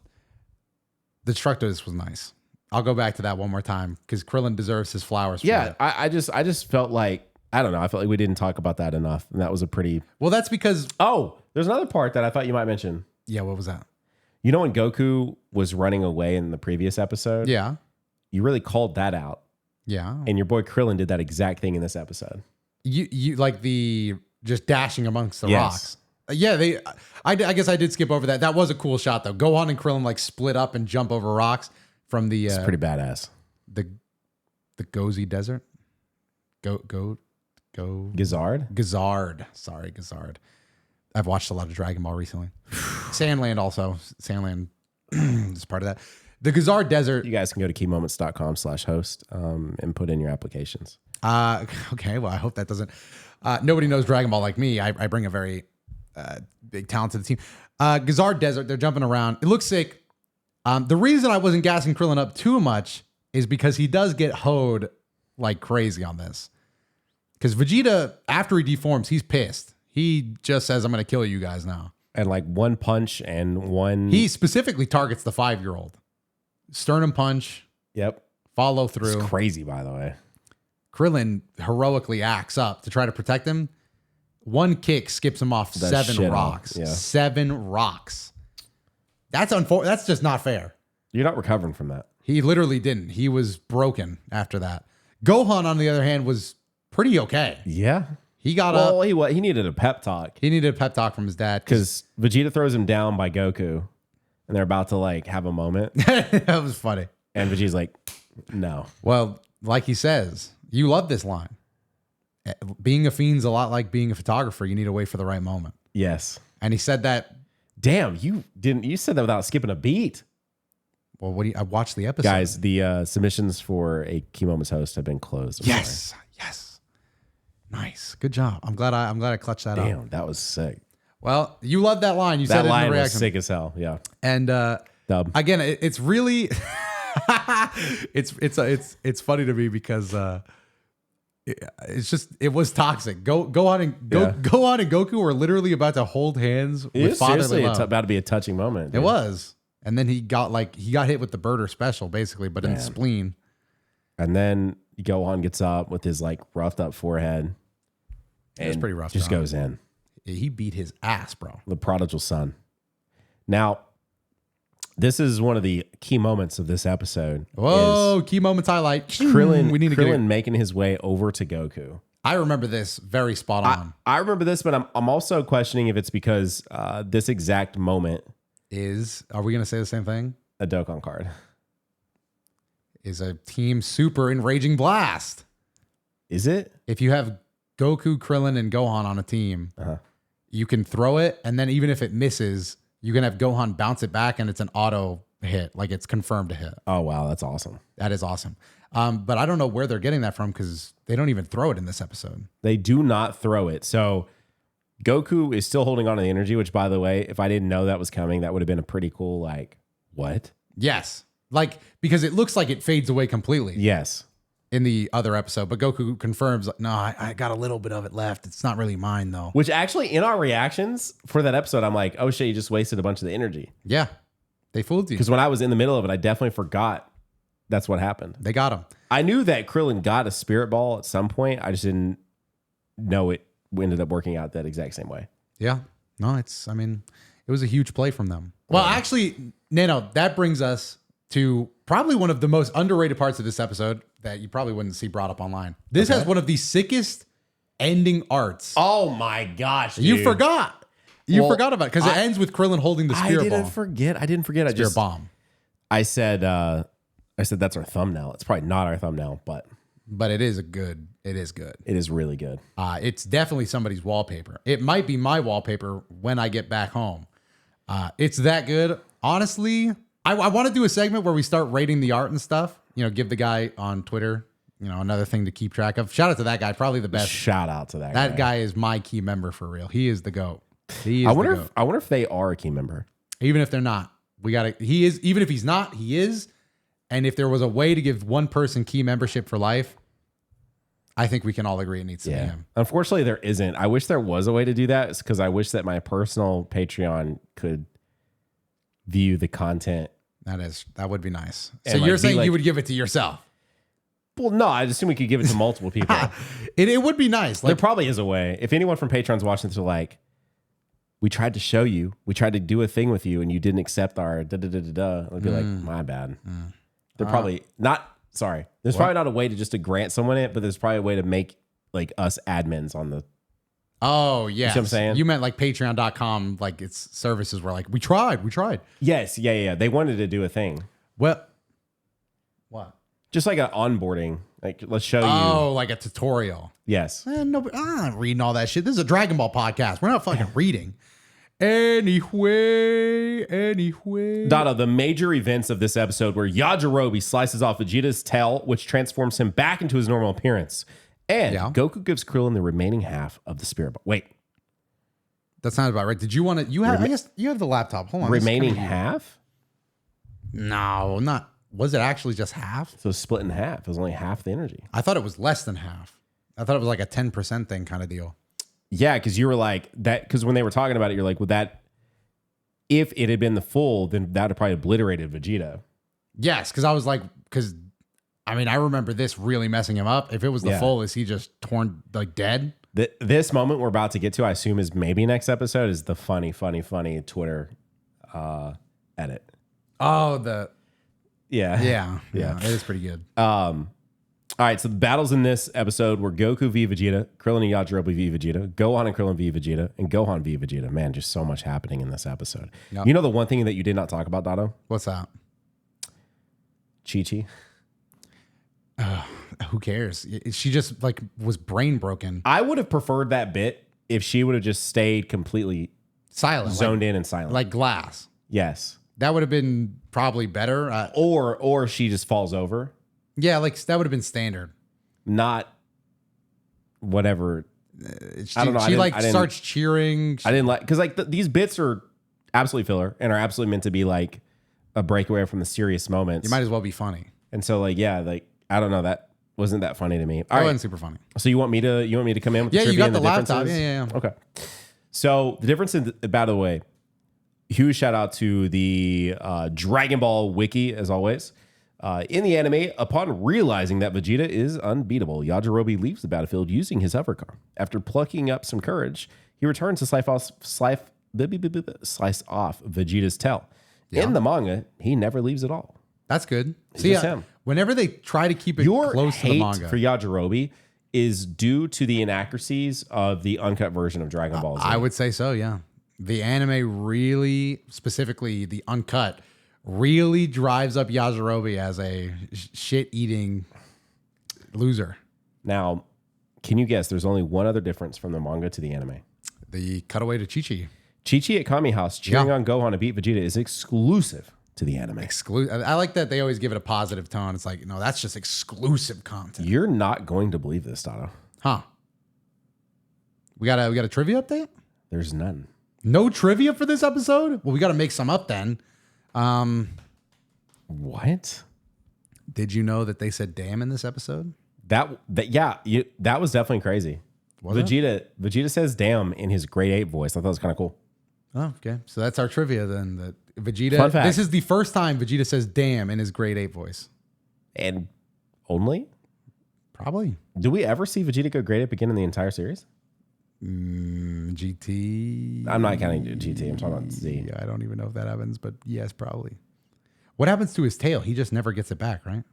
B: the Destructo Disc was nice. I'll go back to that one more time because Krillin deserves his flowers. For
A: yeah,
B: it.
A: I just felt like I don't know. I felt like we didn't talk about that enough, and that was a pretty.
B: Well, that's because.
A: Oh, there's another part that I thought you might mention.
B: Yeah, what was that?
A: You know when Goku was running away in the previous episode?
B: Yeah,
A: You really called that out,
B: yeah.
A: and your boy Krillin did that exact thing in this episode.
B: You like the just dashing amongst the
A: Yes.
B: rocks. Yeah, I guess I did skip over that. That was a cool shot though. Gohan and Krillin like split up and jump over rocks from the
A: It's pretty badass.
B: the Gozi Desert. Go
A: Gizard?
B: Gazard. Sorry, Gazard. I've watched a lot of Dragon Ball recently. Sandland also. Sandland is part of that. The Gazard Desert.
A: You guys can go to kimomentspodcast.com/host and put in your applications.
B: Okay, well, I hope that doesn't. Nobody knows Dragon Ball like me. I bring a very big talent to the team. Gazar Desert, they're jumping around. It looks sick. The reason I wasn't gassing Krillin up too much is because he does get hoed like crazy on this. Because Vegeta, after he deforms, he's pissed. He just says, I'm going to kill you guys now.
A: And like one punch and one...
B: He specifically targets the 5-year-old. Sternum punch.
A: Yep.
B: Follow through.
A: It's crazy, by the way.
B: Krillin heroically acts up to try to protect him. One kick skips him off 7 rocks. Yeah. 7 rocks. That's just not fair.
A: You're not recovering from that.
B: He literally didn't. He was broken after that. Gohan, on the other hand, was pretty okay.
A: Yeah.
B: He got up.
A: He needed a pep talk.
B: He needed a pep talk from his dad.
A: Because Vegeta throws him down by Goku, and they're about to like have a moment.
B: That was funny.
A: And Vegeta's like, no.
B: Well, like he says, you love this line. Being a fiend's a lot like being a photographer. You need to wait for the right moment.
A: Yes.
B: And he said that.
A: Damn, you said that without skipping a beat.
B: Well, I watched the episode.
A: Guys, the submissions for a Key Moments host have been closed.
B: Yes. Nice. Good job. I'm glad I clutched that up.
A: Damn, that was sick.
B: Well, you love that line. You
A: that
B: said it
A: line
B: in the
A: was
B: reaction.
A: sick as hell. Yeah.
B: And
A: Dub.
B: again, it's really it's funny to me because it was toxic. Gohan and Goku were literally about to hold hands with fatherly love.
A: About to be a touching moment.
B: Dude. It was. And then he got hit with the birder special, basically, but in the spleen.
A: And then Gohan gets up with his like roughed up forehead.
B: It was pretty rough.
A: Just goes in.
B: He beat his ass, bro.
A: The prodigal son. Now, this is one of the key moments of this episode.
B: Whoa, key moments highlight.
A: Krillin making his way over to Goku.
B: I remember this very spot on.
A: I remember this, but I'm also questioning if it's because this exact moment
B: are we going to say the same thing?
A: A Dokkan card.
B: Is a Team Super Enraging Blast.
A: Is it?
B: If you have Goku, Krillin, and Gohan on a team, you can throw it, and then even if it misses, you can have Gohan bounce it back, and it's an auto hit. Like it's confirmed to hit.
A: Oh, wow. That's awesome.
B: That is awesome. But I don't know where they're getting that from because they don't even throw it in this episode.
A: They do not throw it. So Goku is still holding on to the energy, which, by the way, if I didn't know that was coming, that would have been a pretty cool, like, what?
B: Yes. Like, because it looks like it fades away completely.
A: Yes.
B: In the other episode, but Goku confirms, no, I got a little bit of it left. It's not really mine, though.
A: Which actually, in our reactions for that episode, I'm like, oh shit, you just wasted a bunch of the energy.
B: Yeah, they fooled you.
A: Because when I was in the middle of it, I definitely forgot that's what happened.
B: They got him.
A: I knew that Krillin got a spirit ball at some point. I just didn't know it ended up working out that exact same way.
B: Yeah. No, it was a huge play from them. Well, actually, Nano, that brings us to probably one of the most underrated parts of this episode that you probably wouldn't see brought up online. This has one of the sickest ending arts.
A: Oh my gosh, dude.
B: You forgot. You forgot about it because it ends with Krillin holding the spirit ball.
A: I didn't forget.
B: Spirit bomb.
A: I said that's our thumbnail. It's probably not our thumbnail, but
B: it is good. It is good.
A: It is really good.
B: It's definitely somebody's wallpaper. It might be my wallpaper when I get back home. It's that good. Honestly, I want to do a segment where we start rating the art and stuff. You know, give the guy on Twitter, another thing to keep track of. Shout out to that guy. Probably the best.
A: Shout out to that guy.
B: That guy is my key member for real. He is the GOAT.
A: I wonder if they are a key member.
B: Even if they're not, he is. Even if he's not, he is. And if there was a way to give one person key membership for life, I think we can all agree it needs to be him.
A: Unfortunately, there isn't. I wish there was a way to do that because I wish that my personal Patreon could view the content.
B: That would be nice.
A: And
B: so you're saying you would give it to yourself?
A: Well, no, I assume we could give it to multiple people.
B: It would be nice.
A: There probably is a way. If anyone from Patreon's watching this, are like, we tried to show you, we tried to do a thing with you, and you didn't accept our da-da-da-da-da. I'd be like, my bad. They're probably not, sorry. There's probably not a way to grant someone it, but there's probably a way to make like us admins on the.
B: Oh, yeah.
A: You see what I'm saying?
B: You meant like patreon.com, like its services were like, we tried.
A: Yes. Yeah. They wanted to do a thing.
B: Well, what?
A: Just like an onboarding. Like, let's show you.
B: Oh, like a tutorial.
A: Yes.
B: I'm not reading all that shit. This is a Dragon Ball podcast. We're not fucking reading. Anyway.
A: Doto, the major events of this episode were Yajirobe slices off Vegeta's tail, which transforms him back into his normal appearance. And Goku gives Krillin the remaining half of the spirit ball. Wait.
B: That sounds about right. Did you want to? You have? I guess you have the laptop. Hold on.
A: Remaining half?
B: No, not. Was it actually just half?
A: So split in half. It was only half the energy.
B: I thought it was less than half. I thought it was like a 10% thing kind of deal.
A: Yeah, because you were like that. Because when they were talking about it, you're like, well, that if it had been the full, then that would have probably obliterated Vegeta.
B: Yes, because I was like, because I mean, I remember this really messing him up. If it was the full, is he just torn like dead?
A: This moment we're about to get to, I assume, is maybe next episode. Is the funny Twitter edit?
B: Oh,
A: yeah.
B: It is pretty good.
A: All right, so the battles in this episode were Goku v Vegeta, Krillin and Yajirobe v Vegeta, Gohan and Krillin v Vegeta, and Gohan v Vegeta. Man, just so much happening in this episode. Yep. You know the one thing that you did not talk about, Dato?
B: What's that?
A: Chi-Chi.
B: Who cares? She just like was brain broken.
A: I would have preferred that bit if she would have just stayed completely
B: silent,
A: zoned in and silent.
B: Like glass.
A: Yes.
B: That would have been probably better.
A: Or she just falls over.
B: Yeah, like that would have been standard.
A: Not whatever.
B: I don't know. She starts cheering.
A: I didn't like because like these bits are absolutely filler and are absolutely meant to be like a breakaway from the serious moments.
B: You might as well be funny.
A: And so like I don't know, that wasn't that funny to me.
B: It wasn't super funny.
A: So you want me to come in with the trivia
B: you got
A: and
B: the laptop.
A: differences?
B: Yeah.
A: Okay. So the difference in by the way, huge shout out to the Dragon Ball wiki as always. In the anime, upon realizing that Vegeta is unbeatable, Yajirobe leaves the battlefield using his hover car. After plucking up some courage, he returns to slice off Vegeta's tail. Yeah. In the manga, he never leaves at all.
B: That's good. See, whenever they try to keep it close to the manga,
A: for Yajirobe is due to the inaccuracies of the uncut version of Dragon Ball Z.
B: I would say so, yeah. The anime really, specifically the uncut, really drives up Yajirobe as a shit-eating loser.
A: Now, can you guess there's only one other difference from the manga to the anime?
B: The cutaway to Chi-Chi.
A: Chi-Chi at Kami House cheering on Gohan to beat Vegeta is exclusive to the anime.
B: I like that they always give it a positive tone. It's like, no, that's just exclusive content.
A: You're not going to believe this, Dato.
B: Huh. We got a trivia update?
A: There's none.
B: No trivia for this episode? Well, we got to make some up then.
A: What?
B: Did you know that they said damn in this episode?
A: That was definitely crazy. Vegeta says damn in his grade 8 voice. I thought it was kind of cool.
B: Oh, okay. So that's our trivia then. That Vegeta.
A: Fun fact.
B: This is the first time Vegeta says damn in his grade 8 voice.
A: And only?
B: Probably.
A: Do we ever see Vegeta go grade 8 again in the entire series?
B: GT.
A: I'm not counting GT. I'm talking about Z.
B: I don't even know if that happens, but yes, probably. What happens to his tail? He just never gets it back, right?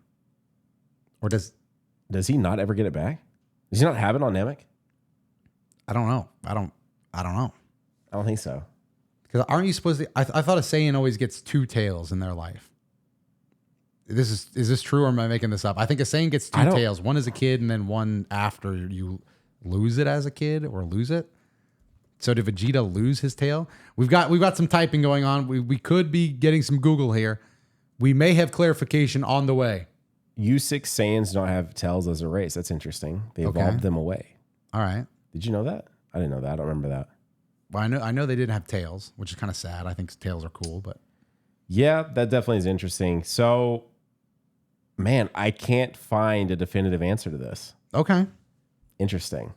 B: Or does
A: he not ever get it back? Does he not have it on Namek?
B: I don't know. I don't know.
A: I don't think so.
B: Because aren't you supposed to? I thought a Saiyan always gets 2 tails in their life. Is this true or am I making this up? I think a Saiyan gets 2 tails. One as a kid and then one after you lose it as a kid or lose it. So did Vegeta lose his tail? We've got some typing going on. We could be getting some Google here. We may have clarification on the way.
A: U6 Saiyans don't have tails as a race. That's interesting. They evolved them away.
B: All right.
A: Did you know that? I didn't know that. I don't remember that.
B: Well, I know they didn't have tails, which is kind of sad. I think tails are cool, but
A: yeah, that definitely is interesting. So, man, I can't find a definitive answer to this.
B: Okay.
A: Interesting.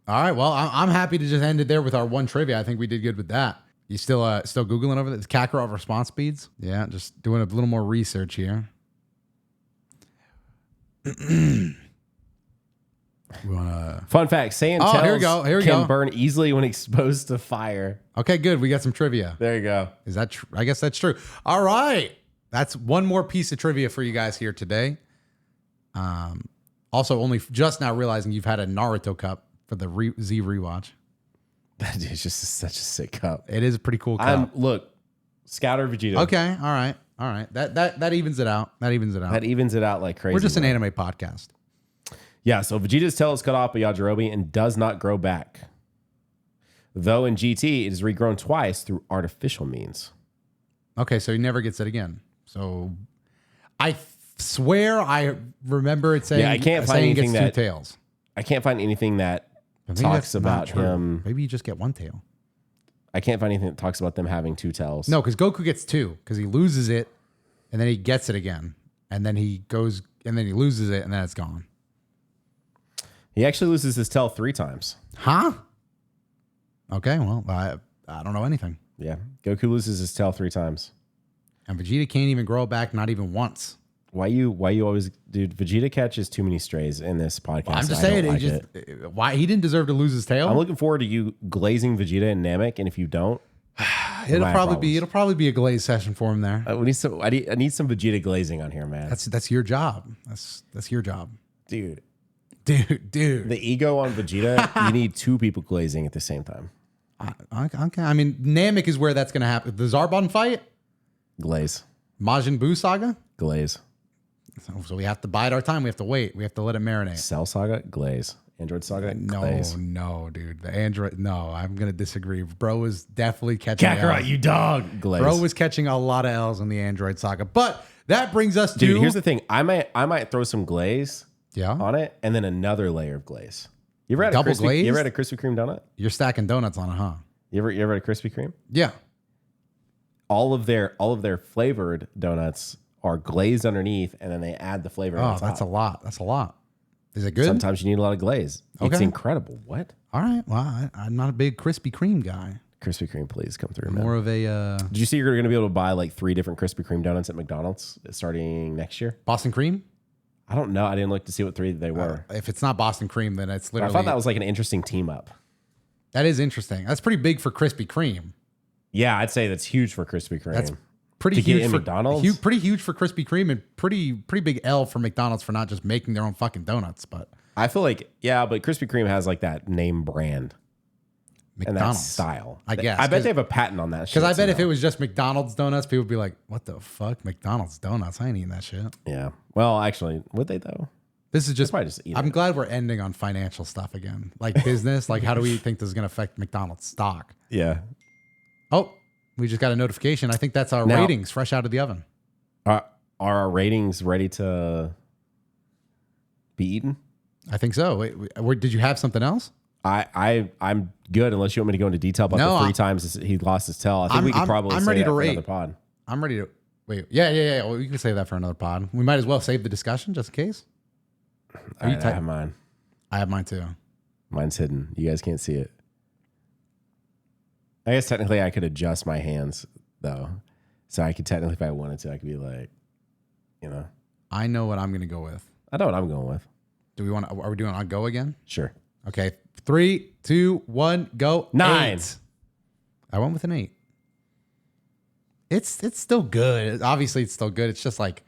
B: All right. Well, I'm happy to just end it there with our one trivia. I think we did good with that. You still Googling over this? Kakarot response speeds? Yeah, just doing a little more research here.
A: Fun fact, Saiyan tails
B: here we
A: can
B: go.
A: burn easily when exposed to fire.
B: Okay, good. We got some trivia.
A: There you go.
B: Is that true? I guess that's true. All right. That's one more piece of trivia for you guys here today. Also, only just now realizing you've had a Naruto cup for the Z rewatch.
A: That is just such a sick cup.
B: It is a pretty cool cup.
A: Look, Scouter Vegeta.
B: Okay, all right. That evens it out. That evens it out
A: like crazy.
B: We're just an anime podcast.
A: Yeah, so Vegeta's tail is cut off by Yajirobe and does not grow back. Though in GT, it is regrown twice through artificial means.
B: Okay, so he never gets it again. So I swear I remember it saying,
A: I can't find anything
B: gets 2 tails.
A: I can't find anything that talks about him.
B: Maybe you just get 1 tail.
A: I can't find anything that talks about them having two tails.
B: No, because Goku gets two because he loses it and then he gets it again. And then he goes and then he loses it and then it's gone.
A: He actually loses his tail 3 times.
B: Huh? Okay, well, I don't know anything.
A: Yeah. Goku loses his tail 3 times.
B: And Vegeta can't even grow it back, not even once.
A: Why you always, dude? Vegeta catches too many strays in this podcast.
B: I'm just saying, why he didn't deserve to lose his tail.
A: I'm looking forward to you glazing Vegeta and Namek, and if you don't,
B: it'll probably be a glaze session for him there.
A: I need some Vegeta glazing on here, man.
B: That's your job. That's your job,
A: dude.
B: The
A: ego on Vegeta. You need 2 people glazing at the same time.
B: Okay, I mean Namek is where that's going to happen. The Zarbon fight,
A: glaze.
B: Majin Buu saga,
A: glaze.
B: So we have to bide our time. We have to wait. We have to let it marinate.
A: Cell Saga, glaze. Android Saga, glaze.
B: No, dude. The Android, no. I'm gonna disagree. Bro was definitely catching
A: Kakarot,
B: L's.
A: you dog. Glaze.
B: Bro was catching a lot of L's in the Android Saga. But that brings us to.
A: Dude, here's the thing. I might throw some glaze.
B: Yeah.
A: On it, and then another layer of glaze. You ever had
B: Double glaze?
A: You ever had a Krispy Kreme donut?
B: You're stacking donuts on it, huh?
A: You ever had a Krispy Kreme?
B: Yeah.
A: All of their flavored donuts are glazed underneath, and then they add the flavor.
B: Oh, that's a lot. That's a lot. Is it good?
A: Sometimes you need a lot of glaze.
B: Okay.
A: It's incredible. What?
B: All right. Well, I'm not a big Krispy Kreme guy.
A: Krispy Kreme, please come through.
B: More
A: man.
B: of a.
A: Did you see you're going to be able to buy like 3 different Krispy Kreme donuts at McDonald's starting next year?
B: Boston Cream?
A: I don't know. I didn't look to see what 3 they were.
B: If it's not Boston Cream, then it's literally.
A: I thought that was like an interesting team up.
B: That is interesting. That's pretty big for Krispy Kreme.
A: Yeah, I'd say that's huge for Krispy Kreme.
B: That's pretty
A: to
B: huge
A: get in
B: for
A: McDonald's.
B: Pretty huge for Krispy Kreme, and pretty big L for McDonald's for not just making their own fucking donuts. But
A: I feel like but Krispy Kreme has like that name brand
B: McDonald's
A: and that style.
B: I guess.
A: I bet they have a patent on that.
B: Because I bet if it was just McDonald's donuts, people would be like, "What the fuck, McDonald's donuts? I ain't eating that shit."
A: Yeah. Well, actually, would they though?
B: This is just.
A: Probably just eat
B: I'm
A: it.
B: glad we're ending on financial stuff again, like business. Like, how do we think this is going to affect McDonald's stock?
A: Yeah.
B: Oh, we just got a notification. I think that's our
A: Now-
B: ratings fresh out of the oven.
A: Are our ratings ready to be eaten?
B: I think so. Wait, did you have something else?
A: I'm good unless you want me to go into detail about the 3 times he lost his tail. I think we could probably
B: I'm
A: say
B: ready
A: that
B: to
A: for
B: rate.
A: another pod.
B: I'm ready to wait. Yeah. Well, we can save that for another pod. We might as well save the discussion just in case.
A: All right, I have mine.
B: I have mine too.
A: Mine's hidden. You guys can't see it. I guess technically I could adjust my hands though. So I could technically, if I wanted to, I could be like,
B: I know what I'm going to go with.
A: I know what I'm going with.
B: Are we doing on go again?
A: Sure.
B: Okay. 3, 2, 1, go.
A: 9.
B: 8. I went with an 8. It's still good. Obviously, it's still good. It's just like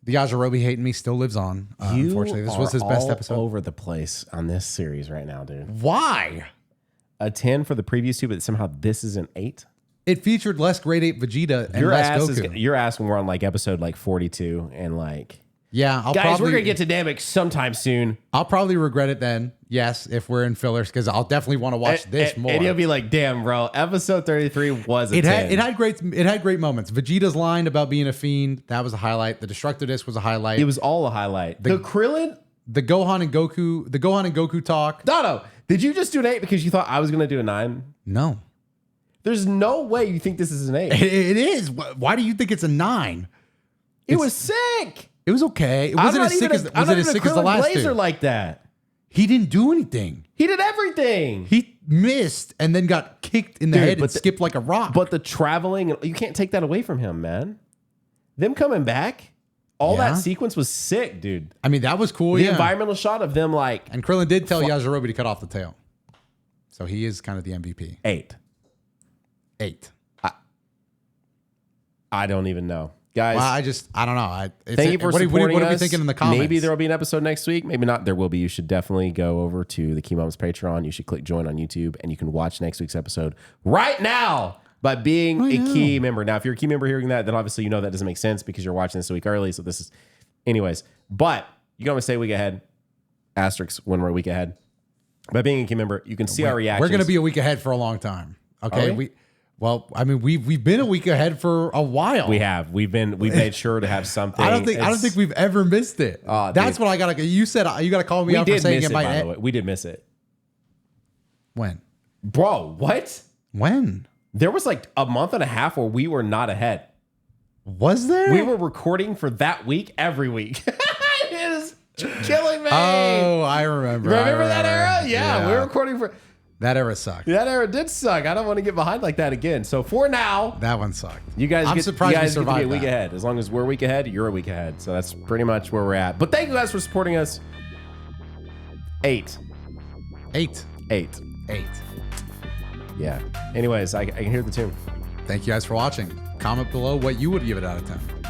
B: the Yajirobe hating me still lives on. Unfortunately, this was his best episode.
A: Over the place on this series right now, dude.
B: Why?
A: A 10 for the previous 2, but somehow this is an 8.
B: It featured less grade 8 Vegeta and less Goku.
A: Your ass when we're on like episode like 42 and like.
B: Yeah,
A: we're gonna get to Namek sometime soon.
B: I'll probably regret it then. Yes, if we're in fillers, because I'll definitely want to watch this more.
A: And you'll be like, "Damn, bro, episode 33 was a 10.
B: It had great moments. Vegeta's line about being a fiend, that was a highlight. The Destructo Disc was a highlight.
A: It was all a highlight. The Krillin,
B: the Gohan and Goku talk.
A: Doto, did you just do an 8 because you thought I was gonna do a 9?
B: No,
A: there's no way you think this is an 8.
B: it is. Why do you think it's a 9?
A: It was sick.
B: It was okay. It wasn't as sick as the last
A: Blazer
B: two.
A: like that.
B: He didn't do anything.
A: He did everything.
B: He missed and then got kicked in the head and skipped like a rock.
A: But the traveling, you can't take that away from him, man. Them coming back, all that sequence was sick, dude.
B: I mean, that was cool.
A: The environmental shot of them like.
B: And Krillin did tell Yajirobe to cut off the tail. So he is kind of the MVP.
A: 8.
B: 8.
A: I don't even know. Guys,
B: well, I don't know.
A: Thank you for supporting
B: what
A: us.
B: are we thinking in the comments?
A: Maybe there will be an episode next week. Maybe not. There will be. You should definitely go over to the Key Moments Patreon. You should click join on YouTube, and you can watch next week's episode right now by being a Key member. Now, if you're a Key member hearing that, then obviously you know that doesn't make sense because you're watching this a week early. So this is, anyways. But you can always say a week ahead. Asterisk when we're a week ahead. By being a Key member, you can see our reactions.
B: We're going to be a week ahead for a long time. Okay, Well, I mean, we've been a week ahead for a while.
A: We have. We've made sure to have something.
B: I don't think we've ever missed it. That's what I gotta. You said you gotta call me out for saying it might.
A: By the way, we did miss it.
B: When?
A: Bro, what?
B: When?
A: There was like a month and a half where we were not ahead.
B: Was there?
A: We were recording for that week every week. It is killing me.
B: Oh, I remember.
A: Remember that era? Yeah, we were recording for...
B: That era sucked.
A: That era did suck. I don't want to get behind like that again. So for now...
B: That one sucked.
A: You guys
B: I'm
A: get,
B: surprised
A: you guys
B: we
A: get to be
B: survived
A: a week
B: that.
A: ahead. As long as we're a week ahead, you're a week ahead. So that's pretty much where we're at. But thank you guys for supporting us. 8. Yeah. Anyways, I can hear the tune.
B: Thank you guys for watching. Comment below what you would give it out of 10.